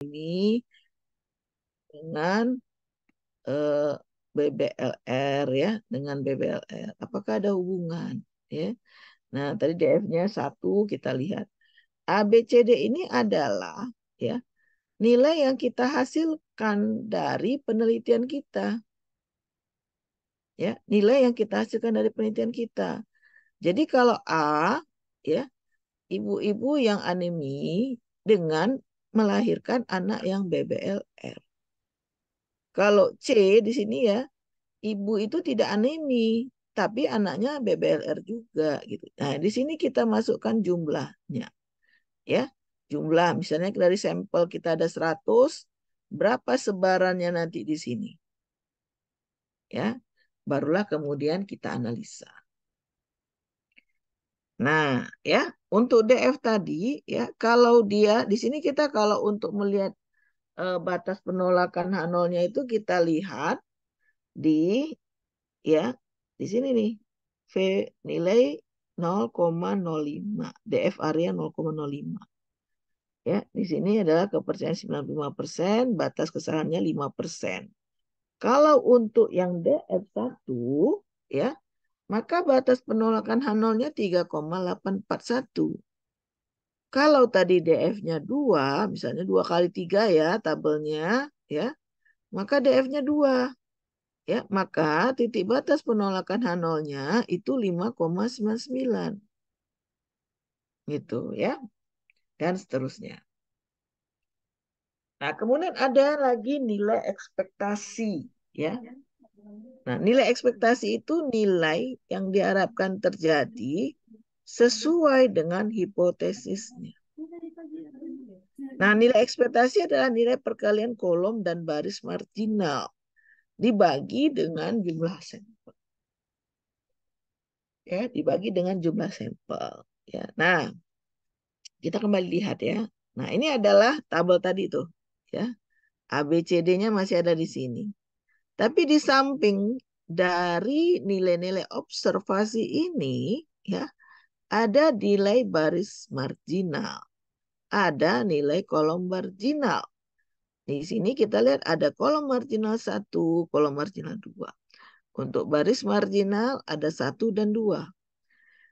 ini dengan BBLR ya, dengan BBLR. Apakah ada hubungan? Ya. Nah, tadi DF-nya 1 kita lihat. ABCD ini adalah ya nilai yang kita hasilkan dari penelitian kita. Ya, nilai yang kita hasilkan dari penelitian kita. Jadi kalau A ya, ibu-ibu yang anemi dengan melahirkan anak yang BBLR. Kalau C di sini ya, ibu itu tidak anemi, tapi anaknya BBLR juga gitu. Nah, di sini kita masukkan jumlahnya. Ya, jumlah misalnya dari sampel kita ada 100, berapa sebarannya nanti di sini? Ya, barulah kemudian kita analisa. Nah, ya, untuk DF tadi ya, kalau dia di sini kita kalau untuk melihat batas penolakan H0-nya itu kita lihat di ya di sini nih V nilai 0,05 DF area 0,05 ya di sini adalah kepercayaan 95%, batas kesalahannya 5%. Kalau untuk yang DF1 ya maka batas penolakan H0-nya 3,841. Kalau tadi DF-nya 2 misalnya 2 kali 3 ya tabelnya ya maka DF-nya 2. Ya, maka titik batas penolakan H0-nya itu 5,99. Gitu ya. Dan seterusnya. Nah, kemudian ada lagi nilai ekspektasi ya. Nah, nilai ekspektasi itu nilai yang diharapkan terjadi sesuai dengan hipotesisnya. Nah, nilai ekspektasi adalah nilai perkalian kolom dan baris marginal dibagi dengan jumlah sampel. Ya, dibagi dengan jumlah sampel. Ya. Nah, kita kembali lihat ya. Nah, ini adalah tabel tadi tuh, ya. ABCD-nya masih ada di sini. Tapi di samping dari nilai-nilai observasi ini, ya, ada nilai baris marginal, ada nilai kolom marginal. Di sini kita lihat ada kolom marginal 1, kolom marginal 2. Untuk baris marginal ada 1 dan 2.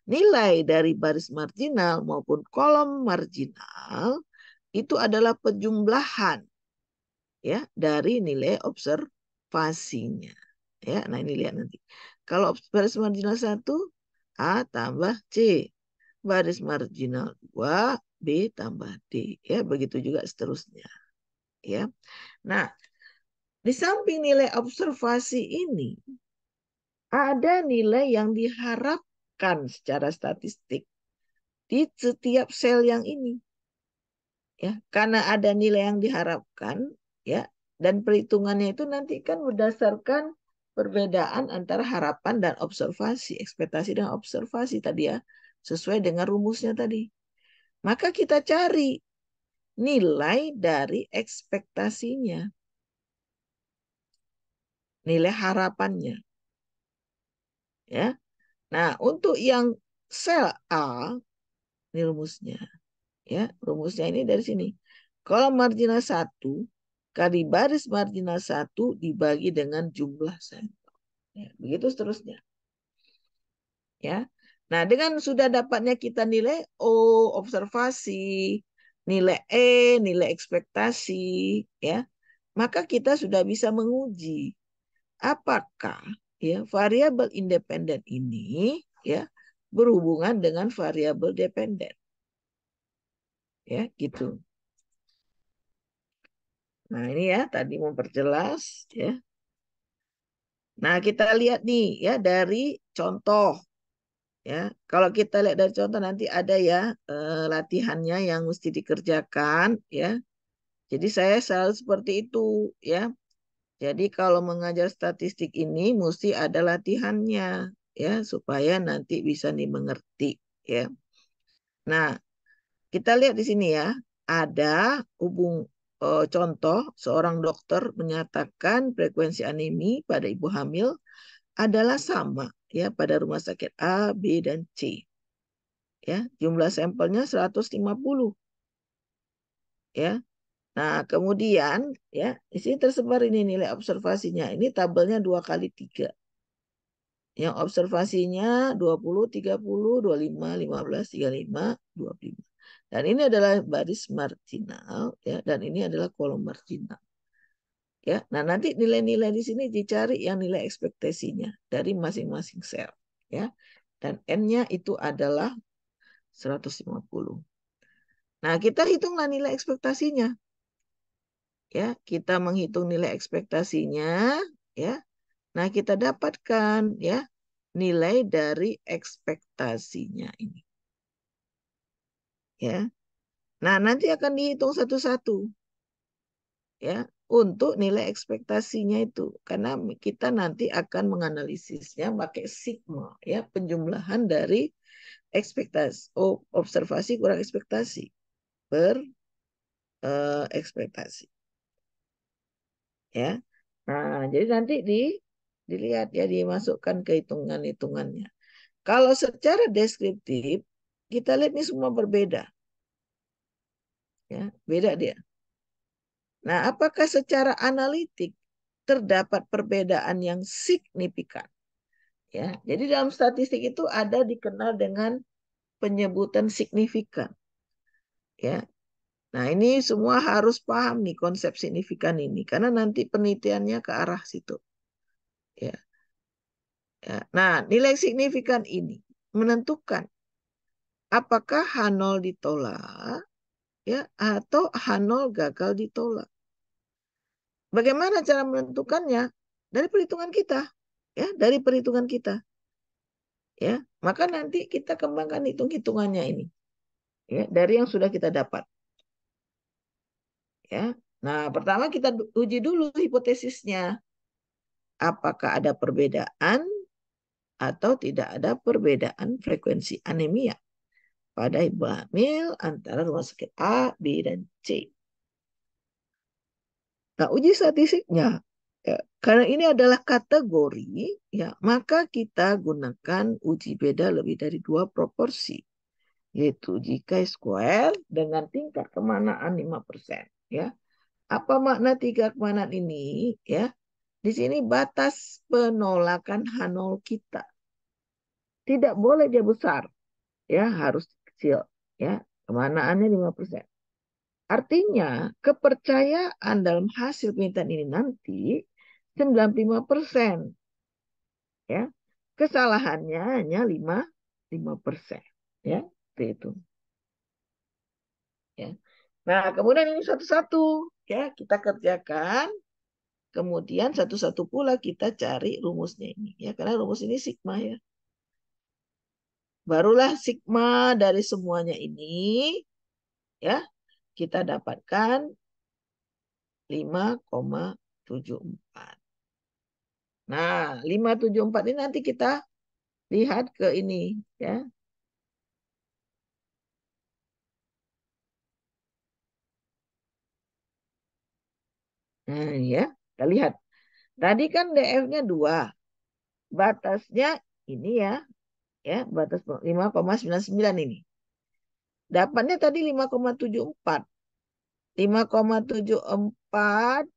Nilai dari baris marginal maupun kolom marginal itu adalah penjumlahan ya dari nilai observasinya. Ya, nah ini lihat nanti. Kalau baris marginal 1 A tambah C. Baris marginal 2 B tambah D. Ya, begitu juga seterusnya. Ya. Nah, di samping nilai observasi ini ada nilai yang diharapkan secara statistik di setiap sel yang ini. Ya, karena ada nilai yang diharapkan ya dan perhitungannya itu nanti kan berdasarkan perbedaan antara harapan dan observasi, ekspektasi dan observasi tadi ya, sesuai dengan rumusnya tadi. Maka kita cari nilai dari ekspektasinya, nilai harapannya. Ya. Nah, untuk yang sel A, ini rumusnya. Ya, rumusnya ini dari sini. Kalau marginal 1 kali baris marginal 1 dibagi dengan jumlah sampel. Ya, begitu seterusnya. Ya. Nah, dengan sudah dapatnya kita nilai O, observasi, nilai E, nilai ekspektasi, ya, maka kita sudah bisa menguji apakah ya variabel independen ini ya berhubungan dengan variabel dependen. Ya, gitu. Nah, ini ya tadi memperjelas ya. Nah, kita lihat nih ya dari contoh ya. Kalau kita lihat dari contoh nanti ada ya latihannya yang mesti dikerjakan ya. Jadi saya selalu seperti itu ya. Jadi kalau mengajar statistik ini mesti ada latihannya ya supaya nanti bisa dimengerti ya. Nah, kita lihat di sini ya, ada contoh seorang dokter menyatakan frekuensi anemi pada ibu hamil adalah sama ya pada rumah sakit A, B, dan C. Ya, jumlah sampelnya 150 ya. Nah, kemudian ya, di sini tersebar ini nilai observasinya. Ini tabelnya 2 kali 3. Yang observasinya 20, 30, 25, 15, 35, 25. Dan ini adalah baris marginal ya, dan ini adalah kolom marginal. Ya, nah nanti nilai-nilai di sini dicari yang nilai ekspektasinya dari masing-masing sel ya. Dan N-nya itu adalah 150. Nah, kita hitunglah nilai ekspektasinya. Ya, kita menghitung nilai ekspektasinya ya. Nah, kita dapatkan ya nilai dari ekspektasinya ini. Ya. Nah, nanti akan dihitung satu-satu ya untuk nilai ekspektasinya itu karena kita nanti akan menganalisisnya pakai sigma ya, penjumlahan dari ekspektasi observasi kurang ekspektasi per ekspektasi ya. Nah, jadi nanti dilihat ya, dimasukkan ke hitungan-hitungannya. Kalau secara deskriptif kita lihat ini semua berbeda ya, beda dia. Nah, apakah secara analitik terdapat perbedaan yang signifikan? Ya, jadi dalam statistik itu ada dikenal dengan penyebutan signifikan. Ya, nah ini semua harus paham nih konsep signifikan ini, karena nanti penelitiannya ke arah situ. Ya, ya. Nah, nilai signifikan ini menentukan apakah H0 ditolak, ya, atau H0 gagal ditolak. Bagaimana cara menentukannya? Dari perhitungan kita, ya, dari perhitungan kita. Ya, maka nanti kita kembangkan hitung-hitungannya ini ya dari yang sudah kita dapat ya. Nah, pertama kita uji dulu hipotesisnya, apakah ada perbedaan atau tidak ada perbedaan frekuensi anemia pada ibu hamil antara rumah sakit A, B, dan C. Nah, uji statistiknya ya, karena ini adalah kategori ya, maka kita gunakan uji beda lebih dari 2 proporsi, yaitu uji chi-square dengan tingkat kemanaan 5%. Ya. Apa makna 3 kemanaan ini? Ya, di sini batas penolakan H0 kita. Tidak boleh dia besar, ya harus kecil. Ya, kemanaannya 5%. Artinya kepercayaan dalam hasil penelitian ini nanti 95%. Ya, kesalahannya hanya 5%. Ya, seperti itu. Ya. Nah, kemudian ini satu-satu ya kita kerjakan. Kemudian satu-satu pula kita cari rumusnya ini ya, karena rumus ini sigma ya. Barulah sigma dari semuanya ini ya kita dapatkan 5,74. Nah, 574 ini nanti kita lihat ke ini ya. Nah, ya, kita lihat. Tadi kan DF-nya 2. Batasnya ini ya, batas 5,99 ini. Dapatnya tadi 5,74. 5,74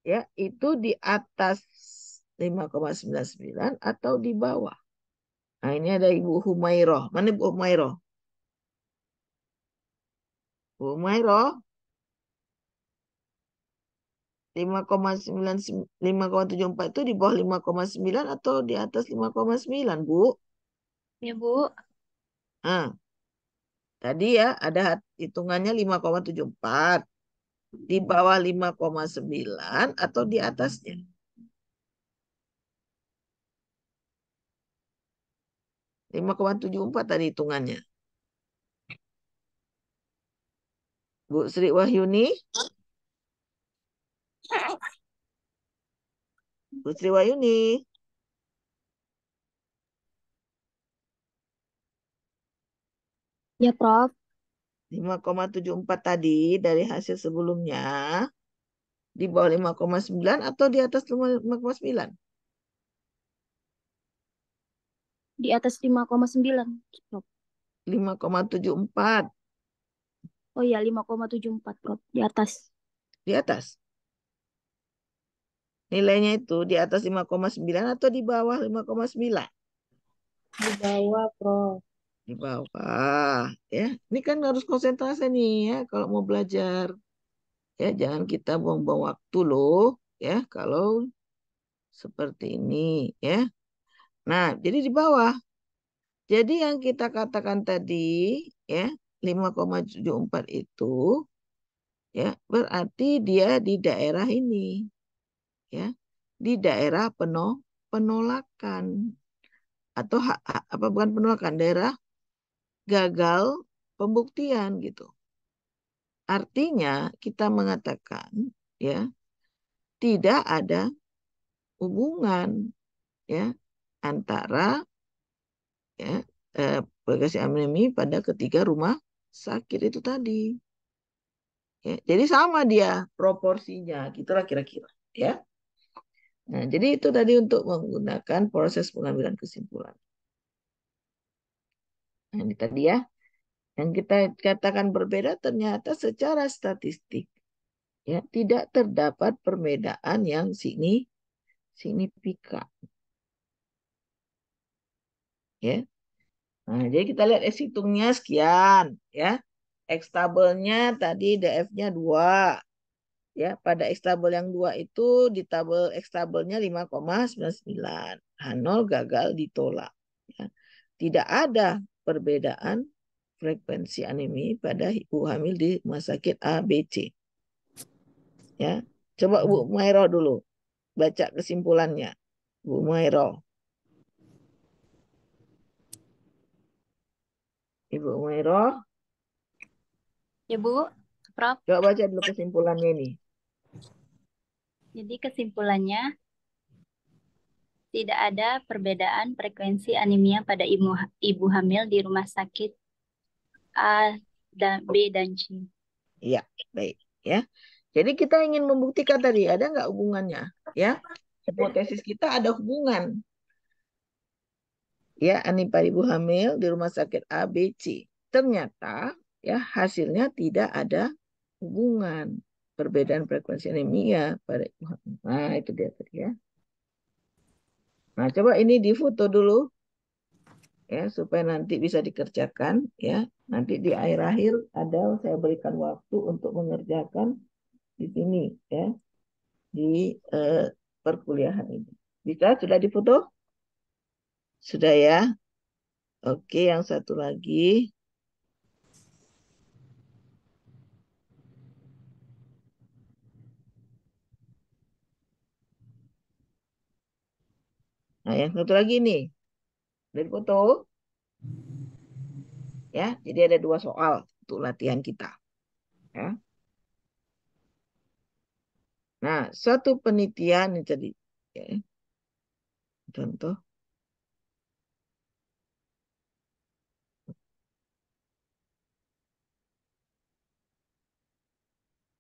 ya, itu di atas 5,99 atau di bawah. Nah, ini ada Ibu Humairoh. Mana Ibu Humairoh? Bu Humairoh 5,74 itu di bawah 5,9 atau di atas 5,9, Bu? Ya, Bu. Nah, tadi ya ada hitungannya 5,74. Di bawah 5,9 atau di atasnya. 5,74 tadi hitungannya. Bu Sri Wahyuni. Bu Sri Wahyuni. Ya, Prof. 5,74 tadi dari hasil sebelumnya di bawah 5,9 atau di atas 5,9? Di atas 5,9, Prof. 5,74. Oh iya, 5,74 Prof. Di atas. Di atas. Nilainya itu di atas 5,9 atau di bawah 5,9? Di bawah, Prof. Di bawah. Ya, ini kan harus konsentrasi nih ya kalau mau belajar. Ya, jangan kita buang-buang waktu loh. Ya, kalau seperti ini ya. Nah, jadi di bawah. Jadi yang kita katakan tadi ya 5,74 itu ya berarti dia di daerah ini ya. Di daerah penolakan atau apa bukan penolakan, daerah gagal pembuktian gitu. Artinya kita mengatakan ya tidak ada hubungan ya antara ya progresi anemi pada ketiga rumah sakit itu tadi. Ya, jadi sama dia proporsinya, gitulah kira-kira. Ya. Nah, jadi itu tadi untuk menggunakan proses pengambilan kesimpulan. Nah, ini tadi ya, yang kita katakan berbeda ternyata secara statistik ya tidak terdapat perbedaan yang signifikan. Ya. Nah, jadi kita lihat X hitungnya sekian ya. X tabelnya tadi DF-nya 2. Ya, pada X tabel yang 2 itu di tabel X tabelnya 5,99. H0 gagal ditolak. Ya. Tidak ada perbedaan frekuensi anemi pada ibu hamil di rumah sakit A, B, C. Ya. Coba Bu Mairo dulu baca kesimpulannya. Bu Mairo. Ibu Mairo, Ya, Bu. Prof. coba baca dulu kesimpulannya ini. Jadi kesimpulannya, tidak ada perbedaan frekuensi anemia pada ibu hamil di rumah sakit A dan B dan C. Iya, baik. Ya. Jadi kita ingin membuktikan tadi ada nggak hubungannya? Ya, hipotesis kita ada hubungan. Ya, anemia ibu hamil di rumah sakit A, B, C. Ternyata ya hasilnya tidak ada hubungan perbedaan frekuensi anemia pada ibu hamil. Nah, itu dia tadi ya. Nah, coba ini difoto dulu ya supaya nanti bisa dikerjakan ya. Nanti di akhir-akhir ada saya berikan waktu untuk mengerjakan di sini ya di eh, perkuliahan ini. Bisa sudah difoto? Sudah ya? Oke, yang satu lagi. Nah, yang satu lagi nih. Dari foto ya. Jadi ada dua soal untuk latihan kita ya. Nah, suatu penelitian ini tadi ya, contoh.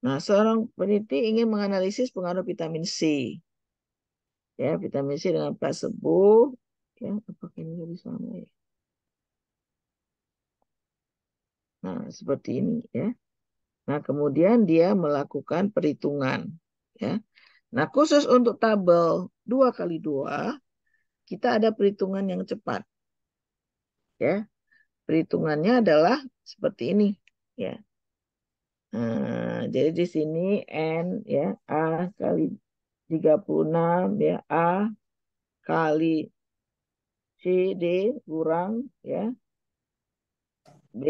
Nah, seorang peneliti ingin menganalisis pengaruh vitamin C ya, vitamin C dengan placebo ya, apakah ini lebih sama ya? Nah, seperti ini ya. Nah, kemudian dia melakukan perhitungan ya. Nah, khusus untuk tabel 2 kali 2 kita ada perhitungan yang cepat ya. Perhitungannya adalah seperti ini ya. Nah, jadi di sini N ya A kali 36 ya A kali C D kurang ya B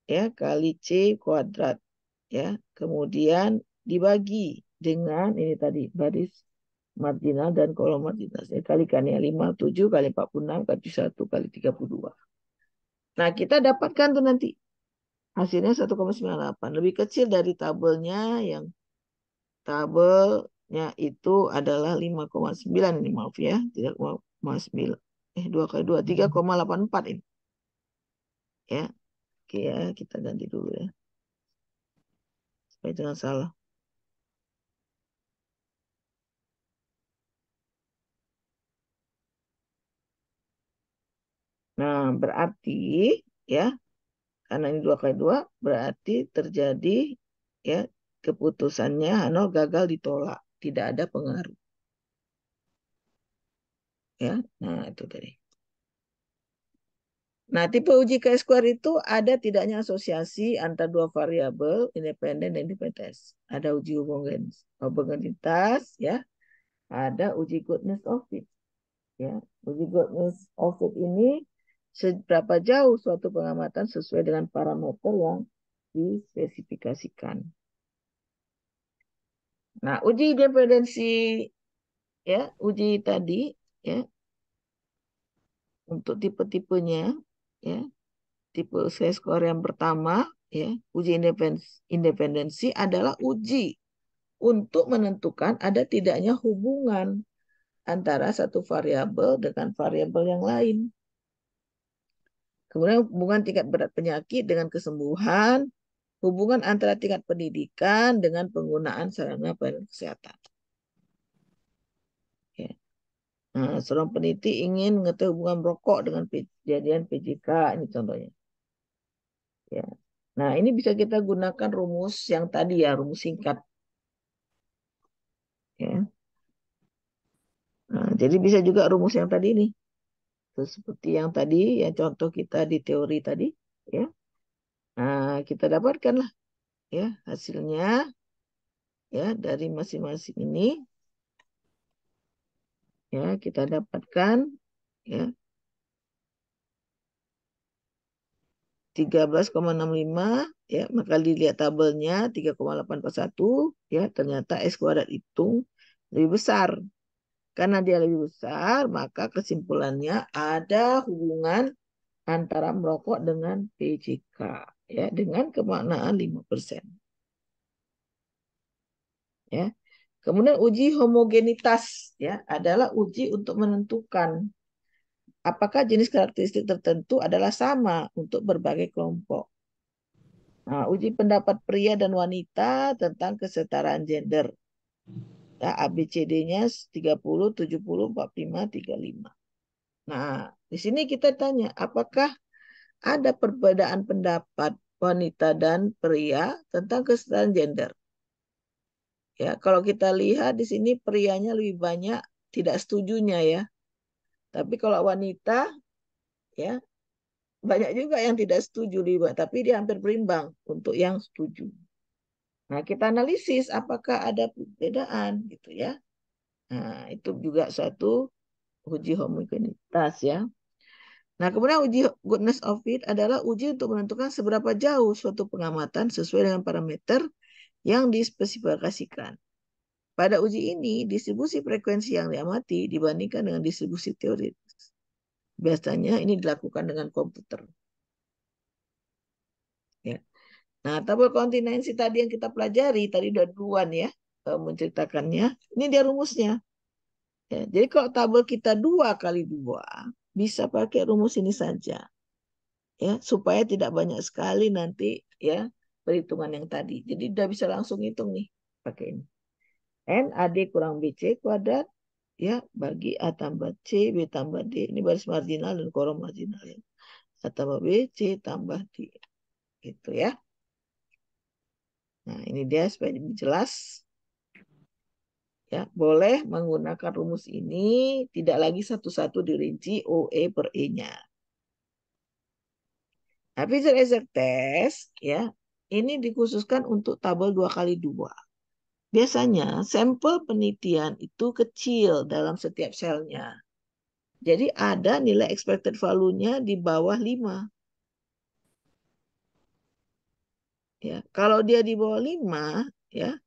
ya kali C kuadrat ya. Kemudian dibagi dengan ini tadi baris marginal dan kolom marginal. Saya kalikan ya 57 kali 46 kali 1 kali 32. Nah, kita dapatkan tuh nanti hasilnya 1,98. Lebih kecil dari tabelnya yang tabelnya itu adalah 5,9 ini maaf ya. 3,9. 2 kali 2, 3,84 ini. Ya, oke ya, kita ganti dulu ya. Supaya jangan salah. Nah, berarti ya Karena ini 2 kali 2 berarti terjadi ya keputusannya H0 gagal ditolak. Tidak ada pengaruh. Ya, nah itu tadi. Nah, tipe uji chi-square itu ada tidaknya asosiasi antara dua variabel independen dan independen. Ada uji homogenitas, ya. Ada uji goodness of fit, ya. Uji goodness of fit ini seberapa jauh suatu pengamatan sesuai dengan parameter yang dispesifikasikan. Nah, uji independensi, ya, uji tadi, ya, untuk tipe-tipenya, ya. Tipe chi-square yang pertama, ya, uji independensi adalah uji untuk menentukan ada tidaknya hubungan antara satu variabel dengan variabel yang lain. Kemudian hubungan tingkat berat penyakit dengan kesembuhan, hubungan antara tingkat pendidikan dengan penggunaan sarana pelayanan kesehatan. Ya. Nah, seorang peneliti ingin mengetahui hubungan rokok dengan kejadian PJK, ini contohnya. Ya. Nah, ini bisa kita gunakan rumus yang tadi ya, rumus singkat. Ya. Nah, jadi bisa juga rumus yang tadi ini. Terus seperti yang tadi, yang contoh kita di teori tadi, ya. Nah, kita dapatkanlah ya hasilnya ya dari masing-masing ini, ya kita dapatkan ya 13,65 ya, maka dilihat tabelnya 3,841 ya, ternyata S kuadrat itu lebih besar. Karena dia lebih besar, maka kesimpulannya ada hubungan antara merokok dengan PJK ya, dengan kemaknaan 5%. Ya. Kemudian uji homogenitas ya adalah uji untuk menentukan apakah jenis karakteristik tertentu adalah sama untuk berbagai kelompok. Nah, uji pendapat pria dan wanita tentang kesetaraan gender. Ya, ABCD-nya 30, 70, 45, 35. Nah, di sini kita tanya, apakah ada perbedaan pendapat wanita dan pria tentang kesetaraan gender? Ya, kalau kita lihat di sini prianya lebih banyak tidak setujunya ya. Tapi kalau wanita ya banyak juga yang tidak setuju tapi dia hampir berimbang untuk yang setuju. Nah, kita analisis apakah ada perbedaan gitu ya. Nah, itu juga suatu uji homogenitas ya. Nah, kemudian uji goodness of fit adalah uji untuk menentukan seberapa jauh suatu pengamatan sesuai dengan parameter yang dispesifikasikan. Pada uji ini, distribusi frekuensi yang diamati dibandingkan dengan distribusi teoritis. Biasanya ini dilakukan dengan komputer. Ya. Nah, tabel kontinensi tadi yang kita pelajari, tadi udah duluan ya menceritakannya. Ini dia rumusnya. Ya, jadi kalau tabel kita 2 kali 2, bisa pakai rumus ini saja. Ya, supaya tidak banyak sekali nanti ya perhitungan yang tadi. Jadi udah bisa langsung hitung nih pakai ini. N AD kurang BC kuadrat ya bagi A tambah C, B tambah D. Ini baris marginal dan kolom marginal ya. A tambah B, C tambah D. Gitu ya. Nah, ini dia supaya lebih jelas. Ya, boleh menggunakan rumus ini, tidak lagi satu-satu dirinci OE per E-nya. Nah, Fisher Exact Test ya, ini dikhususkan untuk tabel 2 kali 2. Biasanya sampel penelitian itu kecil dalam setiap selnya. Jadi ada nilai expected value-nya di bawah 5. Ya, kalau dia di bawah 5 ya,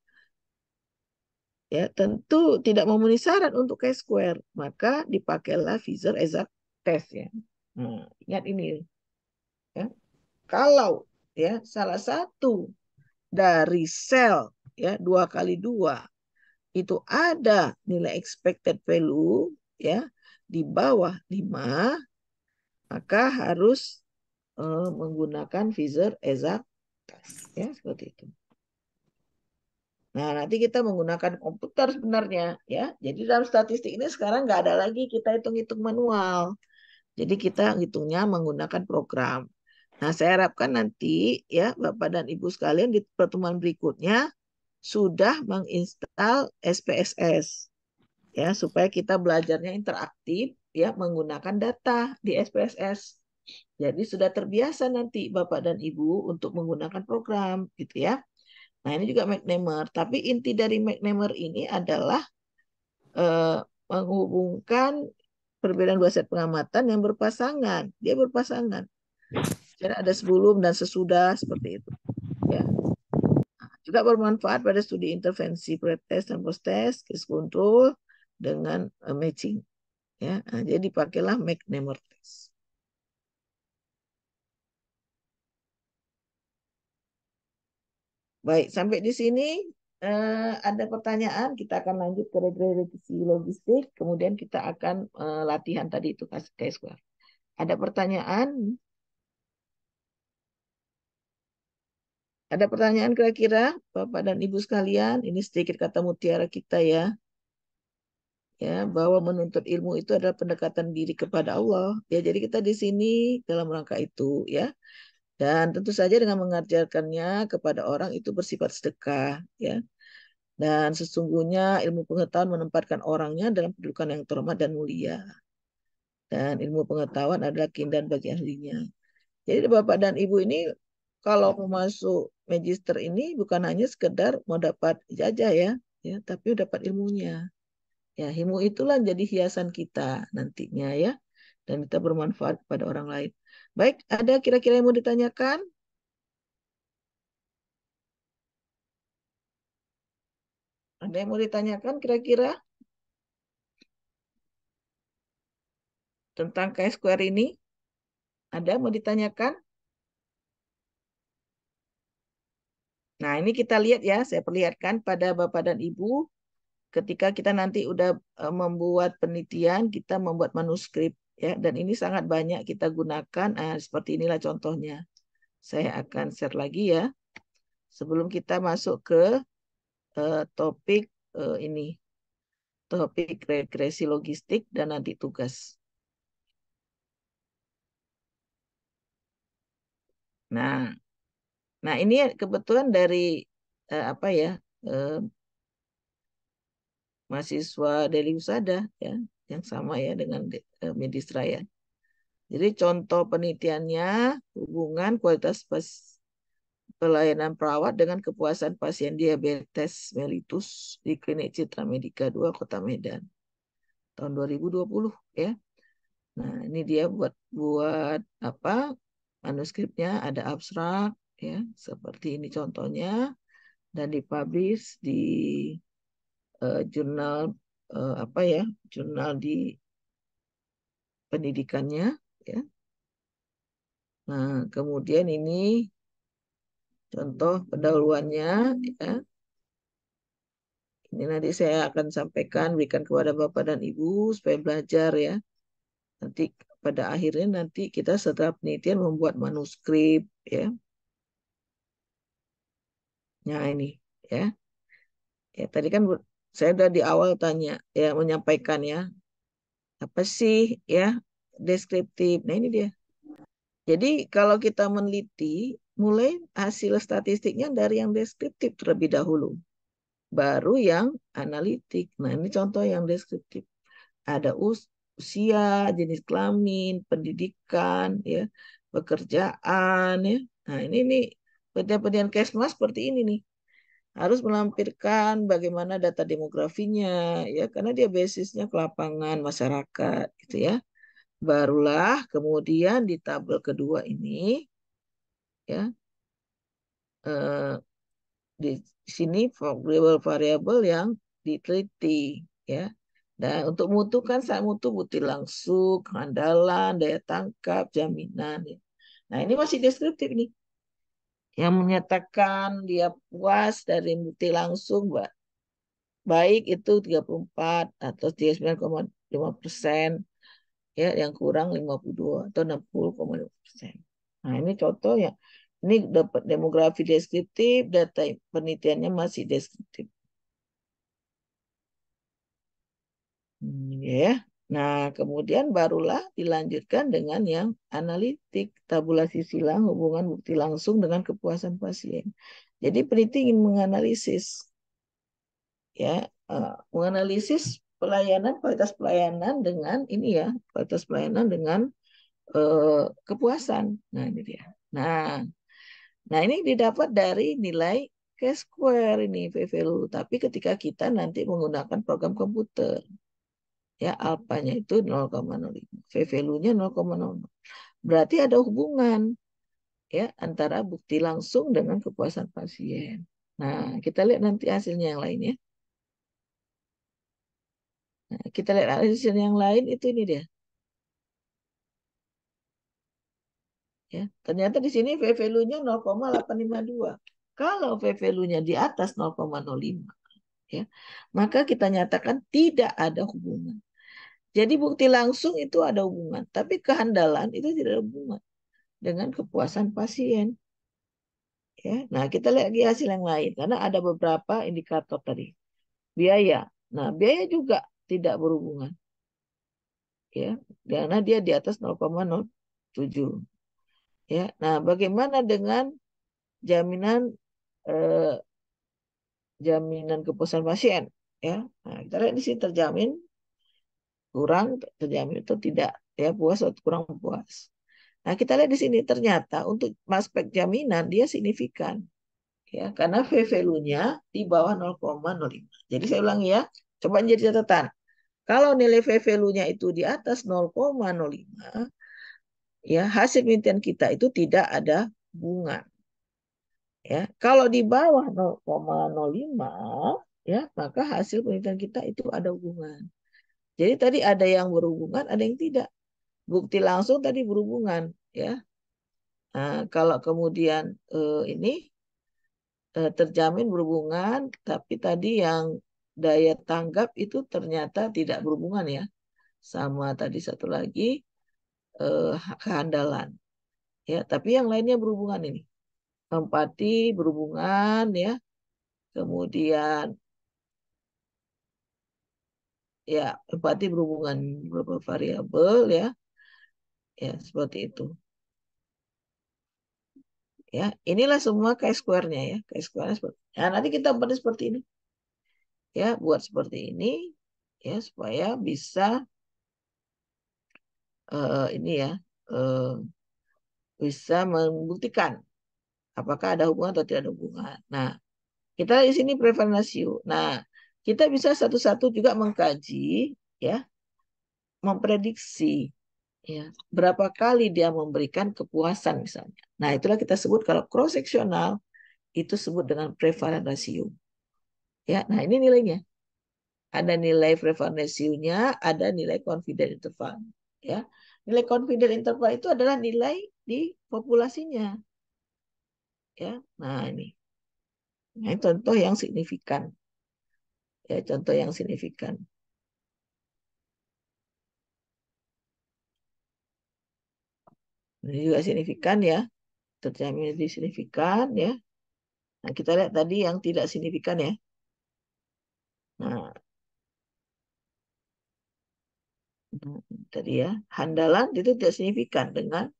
ya tentu tidak memenuhi syarat untuk chi-square, maka dipakailah Fisher Exact Test ya. Ingat ini ya. Kalau ya salah satu dari sel ya 2 kali 2 itu ada nilai expected value ya di bawah 5, maka harus menggunakan Fisher Exact Test ya seperti itu. Nah, nanti kita menggunakan komputer sebenarnya ya. Jadi dalam statistik ini sekarang nggak ada lagi kita hitung-hitung manual. Jadi kita hitungnya menggunakan program. Nah, saya harapkan nanti ya Bapak dan Ibu sekalian di pertemuan berikutnya sudah menginstal SPSS ya supaya kita belajarnya interaktif ya menggunakan data di SPSS. Jadi sudah terbiasa nanti Bapak dan Ibu untuk menggunakan program gitu ya. Nah, ini juga McNamar, tapi inti dari McNamar ini adalah eh, menghubungkan perbedaan dua set pengamatan yang berpasangan. Dia berpasangan. Jadi ada sebelum dan sesudah seperti itu. Ya. Juga bermanfaat pada studi intervensi pretest dan post-test, case control dengan matching. Ya. Nah, jadi dipakailah McNamar test. Baik, sampai di sini ada pertanyaan. Kita akan lanjut ke regresi logistik. Kemudian kita akan latihan tadi itu case square. Ada pertanyaan? Ada pertanyaan kira-kira Bapak dan Ibu sekalian? Ini sedikit kata mutiara kita ya. Ya, bahwa menuntut ilmu itu adalah pendekatan diri kepada Allah. Ya, jadi kita di sini dalam rangka itu ya. Dan tentu saja dengan mengajarkannya kepada orang itu bersifat sedekah ya. Dan sesungguhnya ilmu pengetahuan menempatkan orangnya dalam kedudukan yang terhormat dan mulia. Dan ilmu pengetahuan adalah keindahan bagi ahlinya. Jadi Bapak dan Ibu ini kalau mau masuk magister ini bukan hanya sekedar mau dapat ijazah ya, tapi dapat ilmunya. Ya, ilmu itulah jadi hiasan kita nantinya ya, dan kita bermanfaat kepada orang lain. Baik, ada kira-kira yang mau ditanyakan? Ada yang mau ditanyakan kira-kira tentang Chi-square ini? Ada mau ditanyakan? Nah, ini kita lihat ya, saya perlihatkan pada Bapak dan Ibu ketika kita nanti udah membuat penelitian, kita membuat manuskrip ya, dan ini sangat banyak kita gunakan. Seperti inilah contohnya. Saya akan share lagi ya. Sebelum kita masuk ke topik ini, topik regresi logistik dan nanti tugas. Nah, nah ini kebetulan dari apa ya mahasiswa Deli Usada ya, yang sama ya dengan Medistra ya. Jadi contoh penelitiannya hubungan kualitas pelayanan perawat dengan kepuasan pasien diabetes mellitus di Klinik Citra Medika 2 Kota Medan tahun 2020 ya. Nah, ini dia buat buat apa? Manuskripnya ada abstrak ya, seperti ini contohnya dan dipublish di jurnal apa ya? Jurnal di pendidikannya ya. Nah, kemudian ini contoh pendahuluannya ya. Ini nanti saya akan sampaikan, berikan kepada Bapak dan Ibu supaya belajar ya. Nanti pada akhirnya nanti kita setelah penelitian membuat manuskrip ya. Nah ini ya. Ya tadi kan saya udah di awal tanya ya menyampaikan ya apa sih ya deskriptif. Nah ini dia. Jadi kalau kita meneliti mulai hasil statistiknya dari yang deskriptif terlebih dahulu, baru yang analitik. Nah ini contoh yang deskriptif. Ada usia, jenis kelamin, pendidikan, ya, pekerjaan, ya. Nah, ini nih penelitian Kesmas seperti ini nih. Harus melampirkan bagaimana data demografinya, ya, karena dia basisnya ke lapangan masyarakat, gitu ya. Barulah kemudian di tabel kedua ini, ya, eh, di sini variabel-variabel yang diteliti, ya. Dan untuk mutu kan saat mutu butuh langsung, kehandalan, daya tangkap, jaminan. Ya. Nah ini masih deskriptif nih. Yang menyatakan dia puas dari mutu langsung, Mbak. Baik itu 34 atau 39,5%. Ya, yang kurang 52 atau 60,5%. Nah ini contoh ya. Ini dapat demografi deskriptif, data penelitiannya masih deskriptif. Ya. Nah, kemudian barulah dilanjutkan dengan yang analitik, tabulasi silang hubungan bukti langsung dengan kepuasan pasien. Jadi peneliti ingin menganalisis, ya, menganalisis pelayanan, kualitas pelayanan dengan ini ya, kualitas pelayanan dengan kepuasan. Nah, ini dia. Nah, ini didapat dari nilai K-square ini V-value. Tapi ketika kita nanti menggunakan program komputer, ya alfanya itu 0,05, V-value-nya 0,00. Berarti ada hubungan ya antara bukti langsung dengan kepuasan pasien. Nah, kita lihat nanti hasilnya yang lain ya. Nah, kita lihat hasil yang lain itu ini dia. Ya, ternyata di sini V-value-nya 0,852. Kalau V-value-nya di atas 0,05, ya, maka kita nyatakan tidak ada hubungan. Jadi bukti langsung itu ada hubungan, tapi kehandalan itu tidak ada hubungan dengan kepuasan pasien. Ya, nah kita lihat lagi hasil yang lain karena ada beberapa indikator tadi. Biaya, nah biaya juga tidak berhubungan, ya, karena dia di atas 0,07. Ya, nah bagaimana dengan jaminan eh, jaminan kepuasan pasien? Ya, nah kita lihat di sini terjamin, kurang, terjamin atau tidak, ya puas atau kurang puas. Nah, kita lihat di sini ternyata untuk aspek jaminan dia signifikan ya karena V-value-nya di bawah 0,05. Jadi saya ulangi ya, coba jadi catatan. Kalau nilai V-value-nya itu di atas 0,05, ya hasil penelitian kita itu tidak ada hubungan. Ya, kalau di bawah 0,05, ya maka hasil penelitian kita itu ada hubungan. Jadi tadi ada yang berhubungan, ada yang tidak. Bukti langsung tadi berhubungan, ya. Nah, kalau kemudian ini terjamin berhubungan, tapi tadi yang daya tanggap itu ternyata tidak berhubungan ya. Sama tadi satu lagi eh, kehandalan. Ya, tapi yang lainnya berhubungan ini. Empati berhubungan ya. Kemudian ya empati berhubungan beberapa variabel ya. Ya, seperti itu. Ya, inilah semua chi-square-nya ya. Chi-square-nya seperti. Nah, nanti kita buat seperti ini. Ya, buat seperti ini ya supaya bisa ini ya bisa membuktikan apakah ada hubungan atau tidak ada hubungan. Nah, kita di sini prevalent ratio. Nah, kita bisa satu-satu juga mengkaji ya, memprediksi ya berapa kali dia memberikan kepuasan misalnya. Nah, itulah kita sebut kalau cross seksional itu sebut dengan prevalent ratio. Ya, nah ini nilainya. Ada nilai prevalent ratio-nya, ada nilai confidence interval. Ya, nilai confidence interval itu adalah nilai di populasinya. Ya, nah ini. Nah, ini contoh yang signifikan. Ya, contoh yang signifikan. Ini juga signifikan ya. Terjamin di signifikan ya. Nah, kita lihat tadi yang tidak signifikan ya. Nah, tadi ya, handalan itu tidak signifikan dengan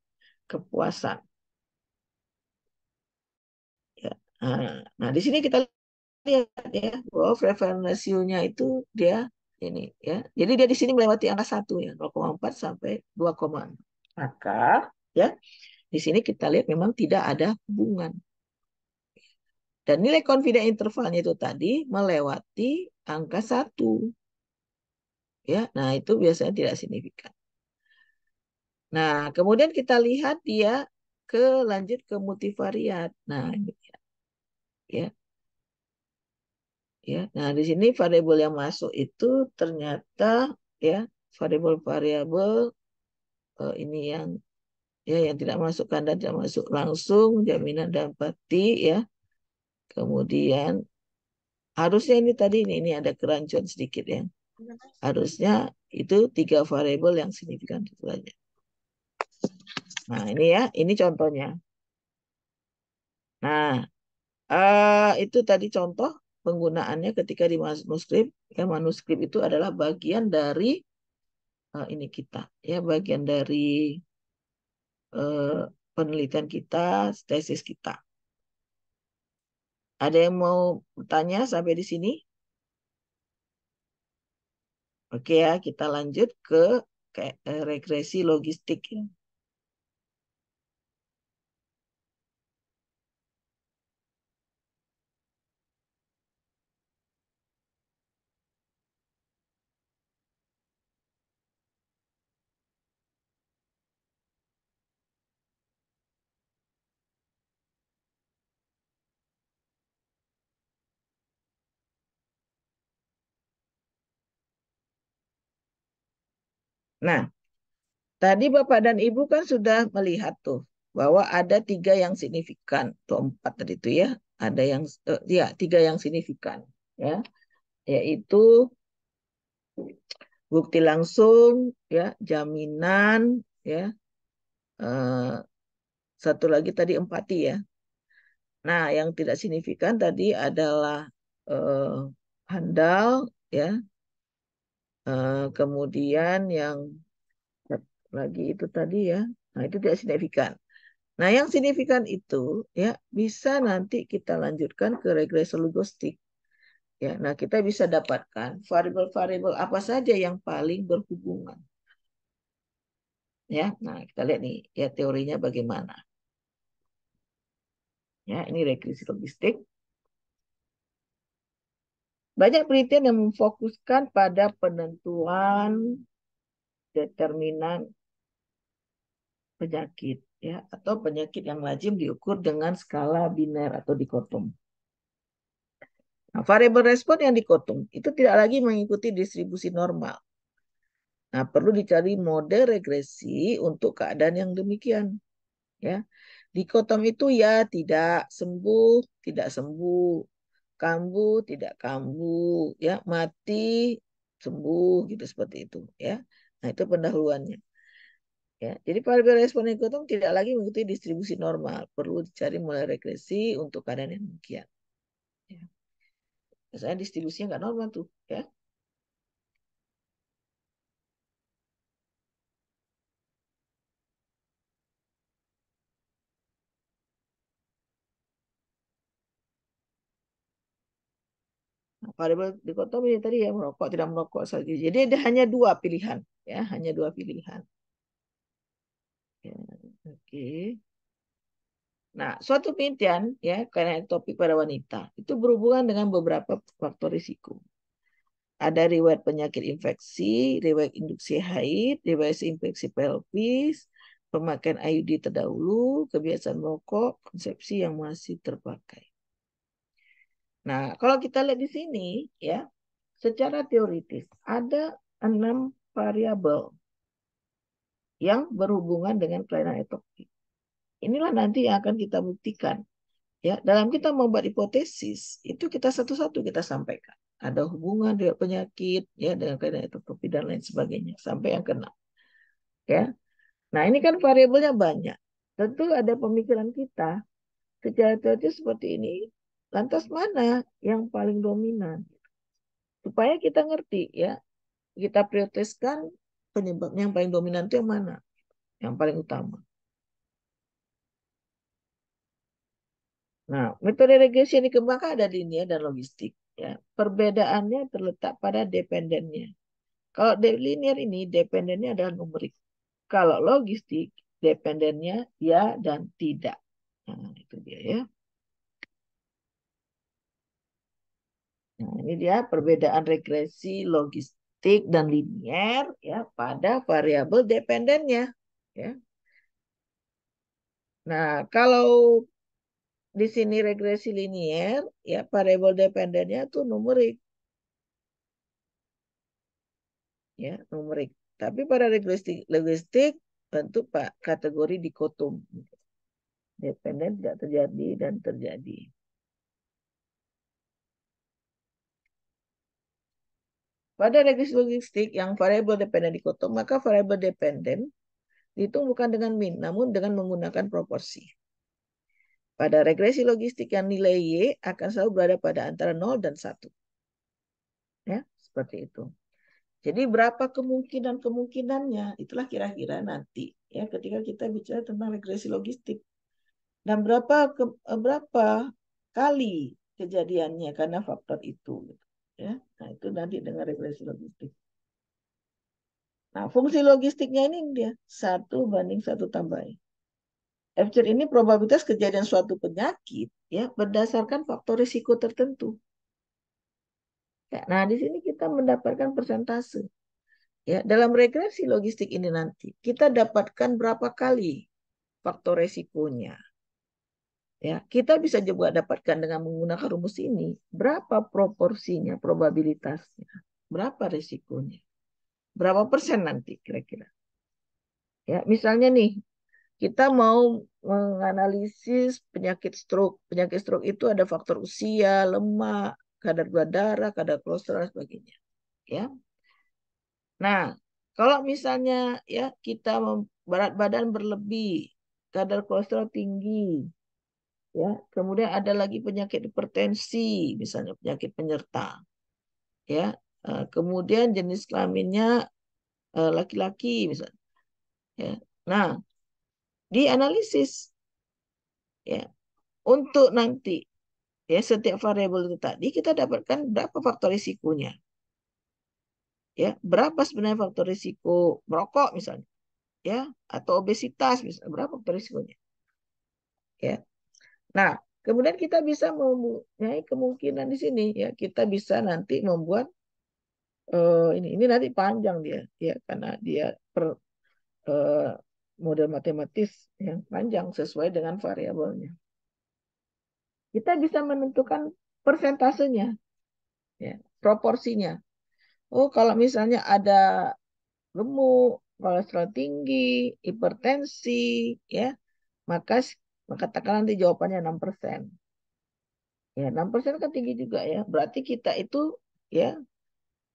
kepuasan. Ya. Nah, di sini kita lihat ya bahwa prevalent ratio-nya itu dia ini ya. Jadi dia di sini melewati angka 1 ya, 0,4 sampai 2,6. Maka ya, di sini kita lihat memang tidak ada hubungan. Dan nilai confidence intervalnya itu tadi melewati angka 1. Ya, nah itu biasanya tidak signifikan. Nah, kemudian kita lihat dia lanjut ke multivariat. Nah, ini ya. Ya. Nah, di sini variabel yang masuk itu ternyata ya variabel-variabel ini yang tidak masuk kanda, tidak masuk langsung, jaminan dan empati ya. Kemudian harusnya ini tadi ini ada kerancuan sedikit ya. Harusnya itu 3 variabel yang signifikan itu saja. Nah, ini ya, ini contohnya. Nah, itu tadi contoh penggunaannya ketika di manuskrip. Ya, manuskrip itu adalah bagian dari ini kita, ya bagian dari penelitian kita, tesis kita. Ada yang mau bertanya sampai di sini? Oke ya, kita lanjut ke regresi logistik ya. Nah, tadi Bapak dan Ibu kan sudah melihat tuh bahwa ada 3 yang signifikan, atau 4 tadi itu ya. Ada yang ya 3 yang signifikan ya, yaitu bukti langsung ya, jaminan ya, eh, satu lagi tadi empati ya. Nah, yang tidak signifikan tadi adalah eh, handal ya, kemudian yang lagi itu tadi ya. Nah, itu tidak signifikan. Nah, yang signifikan itu ya bisa nanti kita lanjutkan ke regresi logistik. Ya, nah kita bisa dapatkan variabel-variabel apa saja yang paling berhubungan. Ya, nah kita lihat nih ya teorinya bagaimana. Ya, ini regresi logistik. Banyak penelitian yang memfokuskan pada penentuan determinan penyakit ya atau penyakit yang lazim diukur dengan skala biner atau dikotom. Nah, variabel respon yang dikotom itu tidak lagi mengikuti distribusi normal. Nah, perlu dicari mode regresi untuk keadaan yang demikian. Ya, dikotom itu ya tidak sembuh, kambuh, tidak kambuh, ya mati, sembuh, gitu seperti itu. Ya, nah itu pendahuluannya. Ya, jadi variabel respon dikotom tidak lagi mengikuti distribusi normal, perlu dicari mulai regresi untuk keadaan yang demikian. Ya. Misalnya distribusinya nggak normal tuh, ya. Nah, variabel dikotomi tadi ya merokok tidak merokok saja. Jadi ada hanya 2 pilihan, ya, hanya 2 pilihan. Ya, oke. Nah, suatu penelitian ya karena topik pada wanita itu berhubungan dengan beberapa faktor risiko. Ada riwayat penyakit infeksi, riwayat induksi haid, riwayat infeksi pelvis, pemakaian IUD terdahulu, kebiasaan merokok, konsepsi yang masih terpakai. Nah, kalau kita lihat di sini ya, secara teoritis ada 6 variabel yang berhubungan dengan kelainan etopik. Inilah nanti yang akan kita buktikan. Ya, dalam kita membuat hipotesis, itu kita satu-satu kita sampaikan. Ada hubungan dengan penyakit, ya, dengan kelainan etotopi dan lain sebagainya, sampai yang keenam. Ya, nah ini kan variabelnya banyak. Tentu ada pemikiran kita secara teoritis seperti ini. Lantas mana yang paling dominan? Supaya kita ngerti, ya, kita prioritaskan penyebabnya yang paling dominan itu yang mana, yang paling utama. Nah, metode regresi yang dikembangkan ada linear dan logistik. Ya. Perbedaannya terletak pada dependennya. Kalau linear ini dependennya adalah numerik. Kalau logistik dependennya ya dan tidak. Nah, itu dia ya. Nah, ini dia perbedaan regresi logistik dan linear ya pada variabel dependennya. Ya. Nah, kalau di sini regresi linear, ya variabel dependennya tuh numerik. Ya, numerik. Tapi pada logistik bentuk Pak kategori dikotom. Dependen tidak terjadi dan terjadi. Pada regresi logistik yang variabel dependen dikotom, maka variabel dependen dihitung bukan dengan min, namun dengan menggunakan proporsi. Pada regresi logistik yang nilai Y akan selalu berada pada antara 0 dan 1. Ya, seperti itu. Jadi berapa kemungkinannya, itulah kira-kira nanti ya ketika kita bicara tentang regresi logistik. Dan berapa kali kejadiannya karena faktor itu, gitu. Ya, nah itu nanti dengan regresi logistik. Nah, fungsi logistiknya ini dia 1:1 tambah. F-chart ini probabilitas kejadian suatu penyakit ya berdasarkan faktor risiko tertentu. Ya, nah, di sini kita mendapatkan persentase. Ya, dalam regresi logistik ini nanti kita dapatkan berapa kali faktor risikonya. Ya, kita bisa juga dapatkan dengan menggunakan rumus ini berapa proporsinya, probabilitasnya, berapa risikonya, berapa persen nanti kira-kira. Ya, misalnya nih kita mau menganalisis penyakit stroke. Penyakit stroke itu ada faktor usia, lemak, kadar gula darah, kadar kolesterol, dan sebagainya. Ya. Nah, kalau misalnya ya kita berat badan berlebih, kadar kolesterol tinggi, ya, kemudian ada lagi penyakit hipertensi, misalnya penyakit penyerta, ya, kemudian jenis kelaminnya laki-laki, misalnya, ya. Nah, dianalisis, ya, untuk nanti ya setiap variabel itu tadi kita dapatkan berapa faktor risikonya, ya, berapa sebenarnya faktor risiko merokok misalnya, ya, atau obesitas misalnya, berapa faktor risikonya, ya. Nah, kemudian kita bisa mempunyai kemungkinan di sini, ya, kita bisa nanti membuat ini nanti panjang dia, ya, karena dia per eh, model matematis yang panjang sesuai dengan variabelnya. Kita bisa menentukan persentasenya, ya, proporsinya. Oh, kalau misalnya ada gemuk, kolesterol tinggi, hipertensi, ya, maka katakan nanti jawabannya 6%. Ya, 6% kan tinggi juga ya. Berarti kita itu ya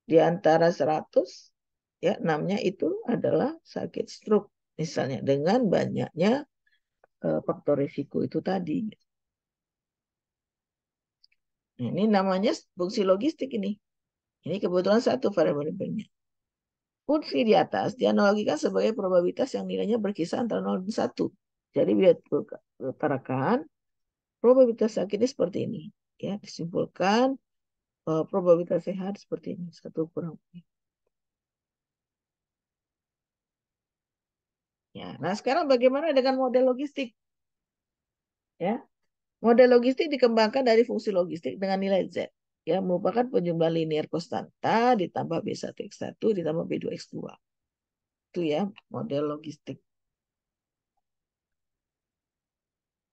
di antara 100 ya 6-nya itu adalah sakit stroke misalnya dengan banyaknya faktor risiko itu tadi. Nah, ini namanya fungsi logistik ini. Ini kebetulan satu variabelnya. Fungsi di atas dianalogikan sebagai probabilitas yang nilainya berkisar antara 0 dan 1. Jadi bila diutarakan probabilitas sakitnya seperti ini. Ya, disimpulkan probabilitas sehat seperti ini. 1 kurang. Ya, nah sekarang bagaimana dengan model logistik? Ya, model logistik dikembangkan dari fungsi logistik dengan nilai Z. Ya, merupakan penjumlahan linear konstanta ditambah B1X1 ditambah B2X2. Itu ya model logistik.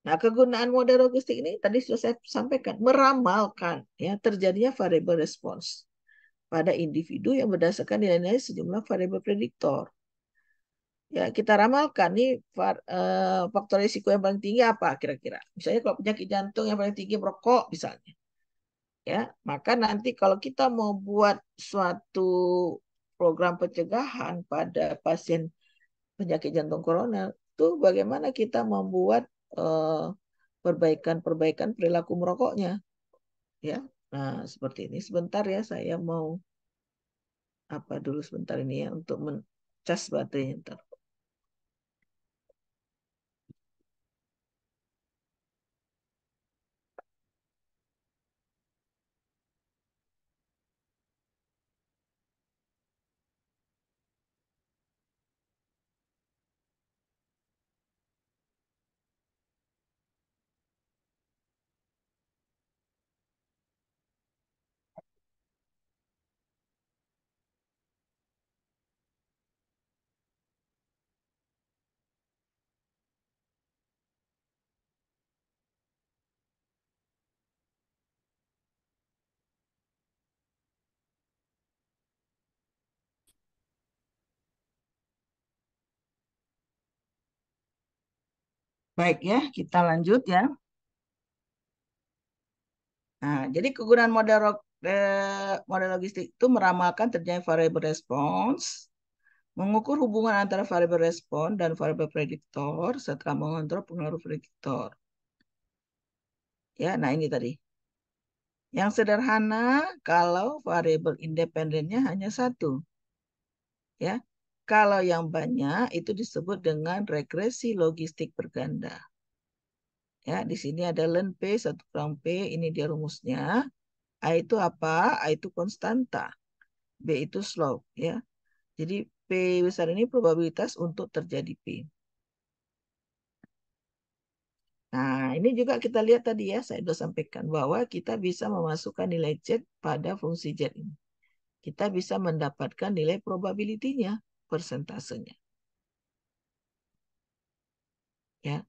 Nah, kegunaan model logistik ini tadi sudah saya sampaikan, meramalkan ya terjadinya variabel respons pada individu yang berdasarkan nilai-nilai sejumlah variabel prediktor. Ya, kita ramalkan nih faktor risiko yang paling tinggi apa kira-kira. Misalnya kalau penyakit jantung yang paling tinggi merokok misalnya. Ya, maka nanti kalau kita mau buat suatu program pencegahan pada pasien penyakit jantung koroner, itu bagaimana kita membuat eh, perbaikan-perbaikan perilaku merokoknya, ya. Nah, seperti ini. Sebentar ya, saya mau apa dulu sebentar ini ya untuk mencas baterainya ntar. Baik ya, kita lanjut ya. Nah, jadi kegunaan model logistik itu meramalkan terjadinya variabel respons, mengukur hubungan antara variabel respon dan variabel prediktor, serta mengontrol pengaruh prediktor. Ya, nah ini tadi. Yang sederhana kalau variabel independennya hanya satu. Ya. Kalau yang banyak itu disebut dengan regresi logistik berganda. Ya, di sini ada ln P 1 kurang P, ini dia rumusnya. A itu apa? A itu konstanta. B itu slope, ya. Jadi P besar ini probabilitas untuk terjadi P. Nah, ini juga kita lihat tadi ya, saya sudah sampaikan bahwa kita bisa memasukkan nilai Z pada fungsi Z ini. Kita bisa mendapatkan nilai probability-nya, persentasenya. Ya.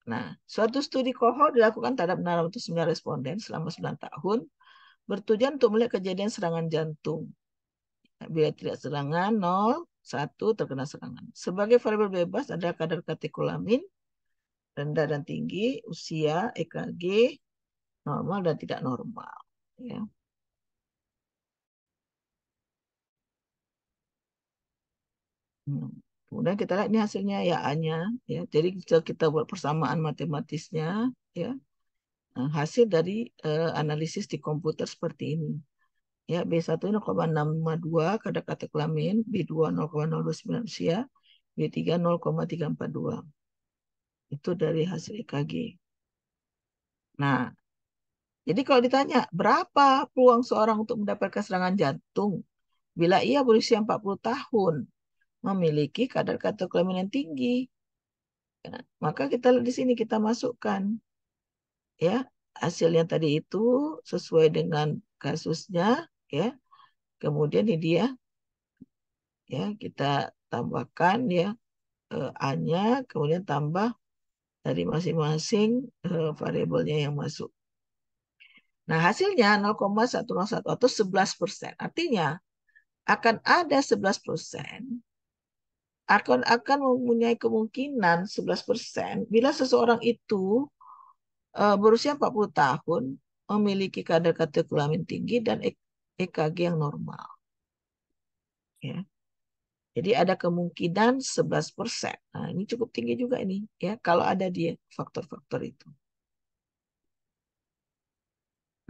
Nah, suatu studi kohort dilakukan terhadap 609 responden selama 9 tahun, bertujuan untuk melihat kejadian serangan jantung. Bila tidak serangan, 0, 1 terkena serangan. Sebagai variabel bebas adalah kadar katekolamin, rendah dan tinggi, usia, EKG, normal dan tidak normal. Ya. Kemudian kita lihat ini hasilnya ya A-nya. Ya. Jadi kita buat persamaan matematisnya. Ya. Nah, hasil dari analisis di komputer seperti ini. Ya, B1 0,652 kadar katekolamin, B2 0,029 usia, B3 0,342. Itu dari hasil EKG. Nah, jadi kalau ditanya berapa peluang seorang untuk mendapatkan serangan jantung bila ia berusia 40 tahun, memiliki kadar katekolamin yang tinggi, ya, maka kita di sini kita masukkan ya hasilnya tadi itu sesuai dengan kasusnya, ya. Kemudian ini dia ya kita tambahkan ya A-nya, kemudian tambah dari masing-masing variabelnya yang masuk. Nah, hasilnya 0,101 atau 11%. Artinya akan ada 11%, akan mempunyai kemungkinan 11% bila seseorang itu berusia 40 tahun, memiliki kadar katekolamin tinggi dan EKG yang normal. Ya. Jadi ada kemungkinan 11%. Nah, ini cukup tinggi juga ini, ya, kalau ada dia faktor-faktor itu.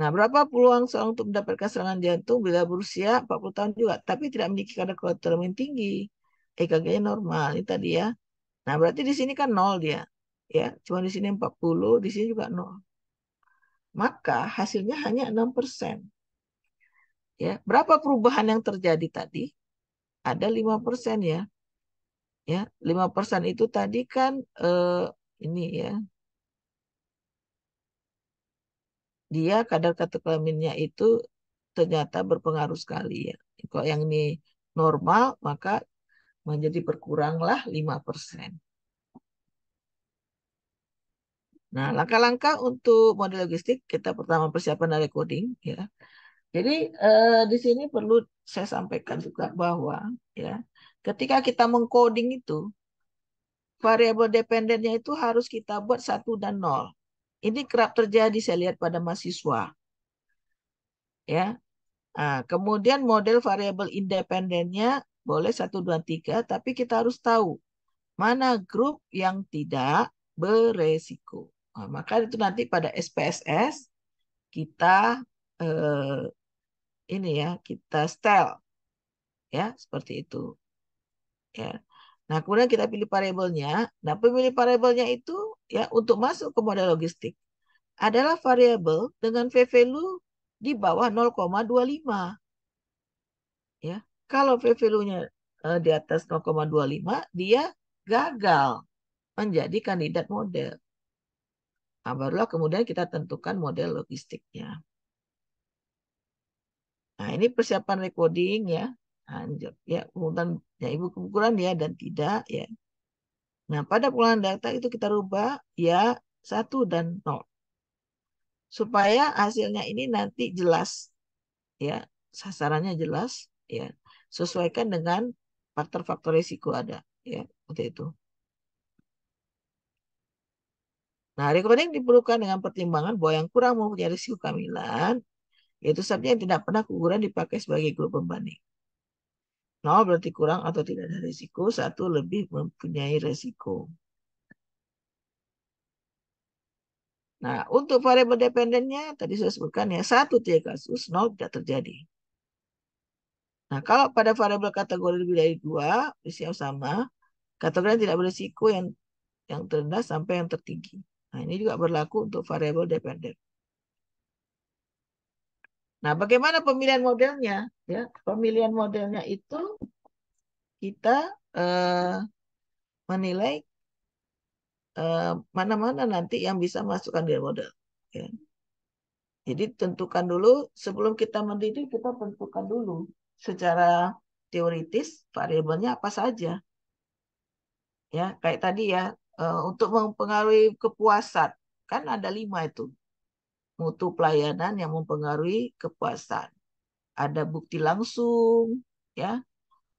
Nah, berapa peluang seorang untuk mendapatkan serangan jantung bila berusia 40 tahun juga, tapi tidak memiliki kadar kolesterol tinggi, EKG-nya normal, ini tadi ya. Nah, berarti di sini kan 0 dia. Ya, cuma di sini 40, di sini juga 0. Maka hasilnya hanya 6%. Ya, berapa perubahan yang terjadi tadi? Ada 5% ya. Ya, 5% itu tadi kan ini ya. Dia kadar katekolaminnya itu ternyata berpengaruh sekali ya. Kalau yang ini normal, maka menjadi berkuranglah 5%. Nah, langkah-langkah untuk model logistik, kita pertama persiapan dari coding ya. Jadi di sini perlu saya sampaikan juga bahwa ya, ketika kita mengcoding itu, variabel dependennya itu harus kita buat 1 dan 0. Ini kerap terjadi saya lihat pada mahasiswa. Ya. Nah, kemudian model variabel independennya boleh 1, 2, 3, tapi kita harus tahu mana grup yang tidak beresiko. Nah, maka itu nanti pada SPSS kita eh, ini ya, kita setel ya, seperti itu ya. Nah, kemudian kita pilih variabelnya. Nah, pemilih variabelnya itu ya untuk masuk ke model logistik adalah variabel dengan p-value di bawah 0,25 ya. Kalau p-value-nya di atas 0,25, dia gagal menjadi kandidat model. Nah, barulah kemudian kita tentukan model logistiknya. Nah, ini persiapan recording ya. Nah, ya, kemudian ya, ibu pengukuran ya dan tidak ya. Nah, pada pengolahan data itu kita rubah ya 1 dan 0. Supaya hasilnya ini nanti jelas ya, sasarannya jelas ya. Sesuaikan dengan faktor-faktor risiko ada ya, seperti itu. Nah, recording diperlukan dengan pertimbangan bahwa yang kurang mempunyai risiko kehamilan, yaitu subjek yang tidak pernah keguguran dipakai sebagai grup pembanding. 0 berarti kurang atau tidak ada risiko, 1 lebih mempunyai risiko. Nah, untuk variabel dependennya, tadi saya sebutkan ya, 1 3 kasus, 0 tidak terjadi. Nah, kalau pada variabel kategori lebih dari 2, usia sama, kategori yang tidak berisiko yang terendah sampai yang tertinggi. Nah, ini juga berlaku untuk variabel dependen. Nah, bagaimana pemilihan modelnya? Ya, pemilihan modelnya itu kita menilai mana-mana nanti yang bisa masukkan di model. Ya. Jadi tentukan dulu, sebelum kita mendidik, kita tentukan dulu secara teoritis variabelnya apa saja. Ya, kayak tadi ya, untuk mempengaruhi kepuasan, kan ada 5 itu. Mutu pelayanan yang mempengaruhi kepuasan. Ada bukti langsung, ya,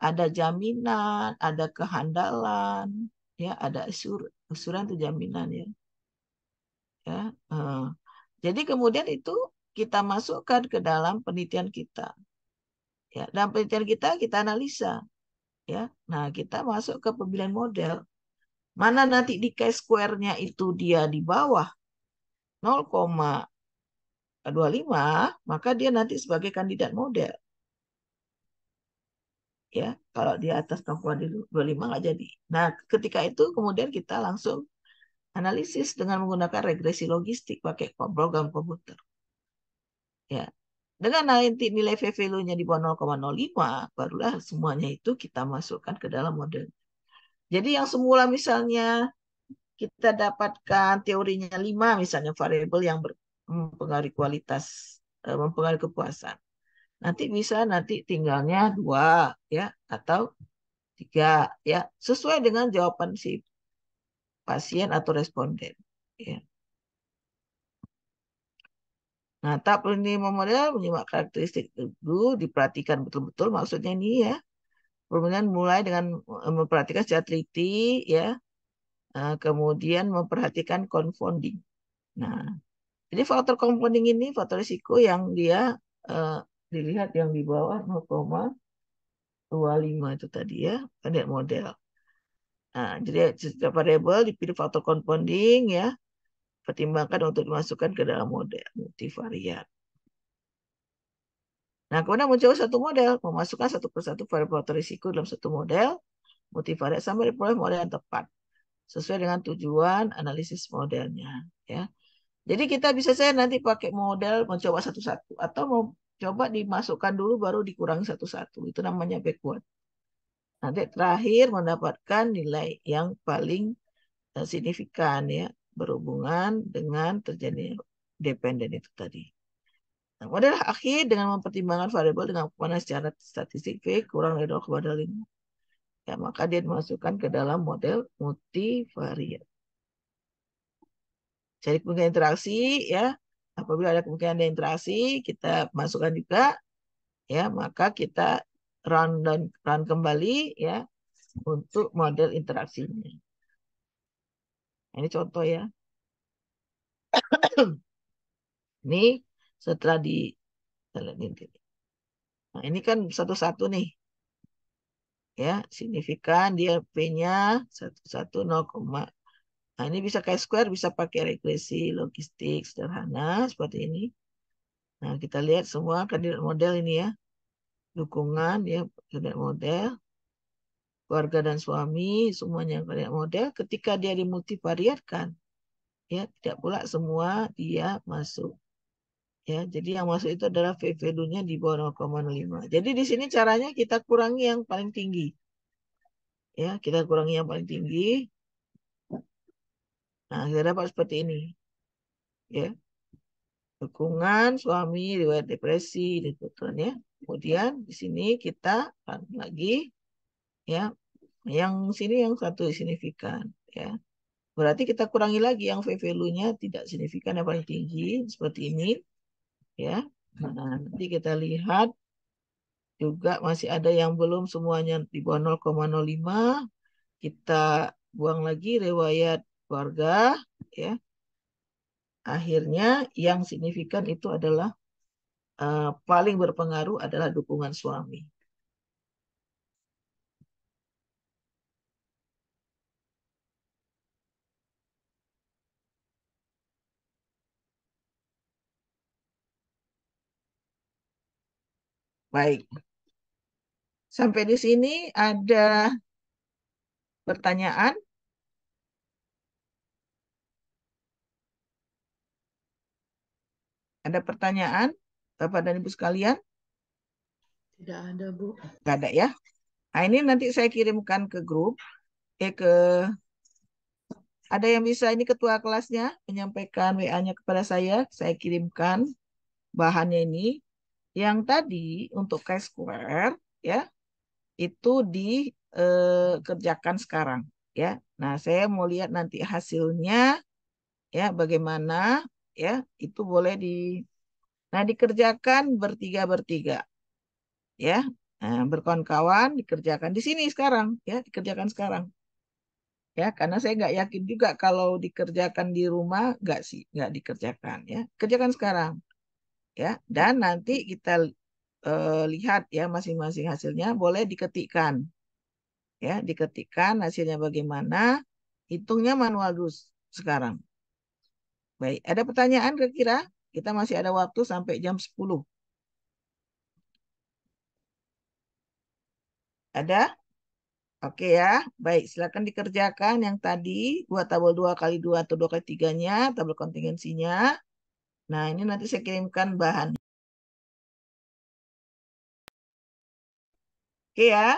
ada jaminan, ada kehandalan, ya, ada asuran itu jaminan ya. Ya, jadi kemudian itu kita masukkan ke dalam penelitian kita. Ya, dalam penelitian kita analisa. Ya, nah kita masuk ke pemilihan model. Mana nanti di chi-square-nya itu dia di bawah 0,25, maka dia nanti sebagai kandidat model. Ya, kalau di atas 0,25 nggak jadi. Nah, ketika itu kemudian kita langsung analisis dengan menggunakan regresi logistik pakai program komputer. Ya, dengan nanti nilai V-value-nya di bawah 0,05, barulah semuanya itu kita masukkan ke dalam model. Jadi yang semula misalnya kita dapatkan teorinya 5, misalnya variabel yang mempengaruhi kualitas, mempengaruhi kepuasan. Nanti bisa tinggalnya 2 ya atau 3 ya, sesuai dengan jawaban si pasien atau responden. Ya. Nah, tahap penilaian model menyimak karakteristik dulu, diperhatikan betul-betul maksudnya ini ya. Kemudian mulai dengan memperhatikan secara teliti ya, kemudian memperhatikan confounding. Nah, jadi faktor confounding ini faktor risiko yang dia dilihat yang di bawah 0,25 itu tadi ya, ada model. Nah, jadi setiap variabel dipilih faktor confounding ya, pertimbangkan untuk dimasukkan ke dalam model multivariat. Nah, kemudian mencoba satu model, memasukkan satu persatu variabel faktor risiko dalam satu model multivariat sampai diperoleh model yang tepat sesuai dengan tujuan analisis modelnya. Ya, jadi kita bisa saya nanti pakai model mencoba satu-satu atau mau coba dimasukkan dulu baru dikurangi satu-satu. Itu namanya backward. Nanti terakhir mendapatkan nilai yang paling signifikan ya berhubungan dengan terjadinya dependen itu tadi. Nah, model akhir dengan mempertimbangkan variabel dengan mana secara statistik V kurang dari 0,5. Ya, maka dia dimasukkan ke dalam model multivariat. Cari kemungkinan interaksi ya. Apabila ada kemungkinan ada interaksi, kita masukkan juga ya, maka kita run kembali ya untuk model interaksinya. Ini contoh ya. Ini setelah di nah, ini kan satu-satu nih. Ya, signifikan dia P-nya 1,1 0, nah, ini bisa chi-square, bisa pakai regresi logistik sederhana seperti ini. Nah, kita lihat semua kandidat model ini ya. Dukungan ya, kandidat model, keluarga dan suami, semuanya kandidat model. Ketika dia dimultivariatkan, ya tidak pula semua dia masuk. Ya, jadi yang masuk itu adalah V-value-nya di bawah 0,05. Jadi di sini caranya kita kurangi yang paling tinggi. Ya, kita kurangi yang paling tinggi. Nah, kita dapat seperti ini. Ya, dukungan suami riwayat depresi gitu ya. Kemudian di sini kita lagi ya, yang sini yang satu signifikan ya. Berarti kita kurangi lagi yang V-value-nya tidak signifikan yang paling tinggi seperti ini ya. Nah, nanti kita lihat juga masih ada yang belum semuanya di bawah 0,05. Kita buang lagi riwayat keluarga ya. Akhirnya yang signifikan itu adalah paling berpengaruh adalah dukungan suami. Baik. Sampai di sini ada pertanyaan? Ada pertanyaan, Bapak dan Ibu sekalian? Tidak ada, Bu. Nggak ada ya? Nah, ini nanti saya kirimkan ke grup, ke ada yang bisa ini ketua kelasnya menyampaikan WA-nya kepada saya kirimkan bahannya ini. Yang tadi untuk Chi-square ya, itu dikerjakan sekarang ya. Nah, saya mau lihat nanti hasilnya ya bagaimana ya, itu boleh nah dikerjakan bertiga-bertiga ya. Nah, berkawan-kawan dikerjakan di sini sekarang ya, dikerjakan sekarang. Ya, karena saya nggak yakin juga kalau dikerjakan di rumah, nggak sih, nggak dikerjakan ya. Kerjakan sekarang ya, dan nanti kita lihat ya masing-masing hasilnya, boleh diketikkan ya, diketikkan hasilnya bagaimana, hitungnya manual dulu sekarang. Baik, ada pertanyaan kira-kira? Kita masih ada waktu sampai jam 10. Ada? Oke ya, baik. Silakan dikerjakan yang tadi buat tabel 2 kali 2 atau 2 kali 3-nya, tabel kontingensinya. Nah, ini nanti saya kirimkan bahan. Oke ya.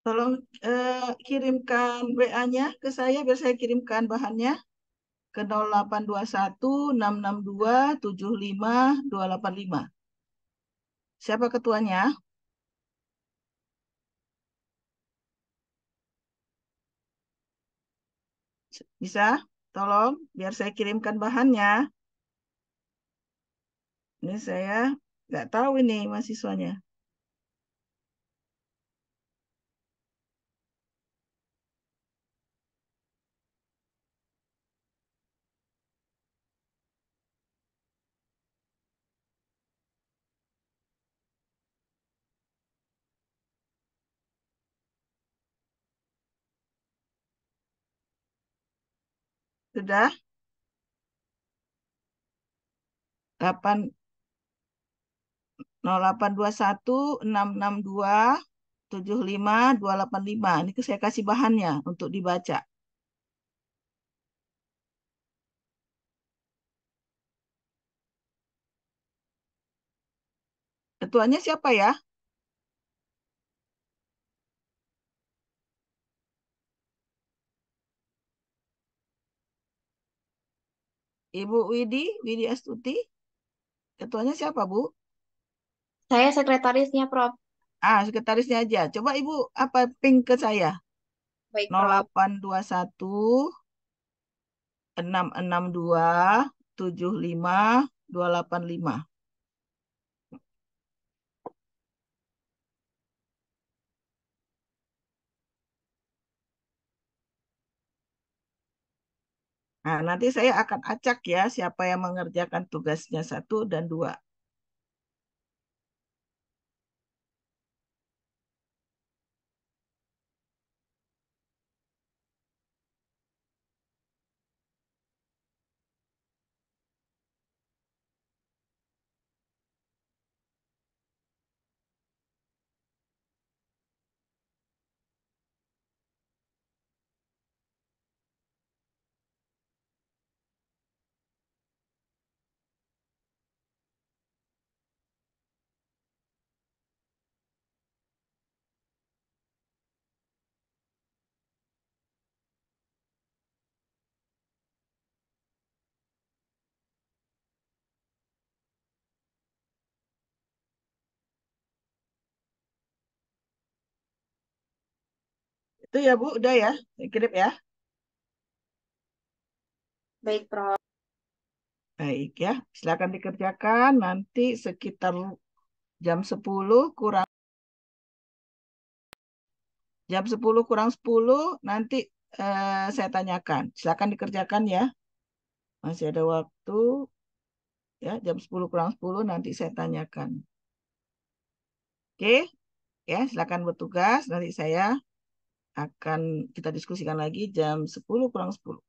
Tolong kirimkan WA-nya ke saya biar saya kirimkan bahannya ke 0821 662 75285. Siapa ketuanya? Bisa? Tolong biar saya kirimkan bahannya. Ini saya nggak tahu ini mahasiswanya. Sudah? 8 0821 662 75285. Ini saya kasih bahannya untuk dibaca. Ketuanya siapa ya? Ibu Widi Astuti. Ketuanya siapa, Bu? Saya sekretarisnya, Prof. Sekretarisnya aja. Coba Ibu apa ping ke saya? Baik, Prof. 0821 662 75285. Nah, nanti saya akan acak ya siapa yang mengerjakan tugasnya 1 dan 2. Itu ya Bu, udah ya. Saya kirim ya. Baik, Prof. Baik ya, silakan dikerjakan. Nanti sekitar jam 10 kurang nanti saya tanyakan. Silakan dikerjakan ya. Masih ada waktu ya, jam 10 kurang 10 nanti saya tanyakan. Oke, ya, silakan bertugas. Nanti saya akan kita diskusikan lagi jam 10 kurang 10.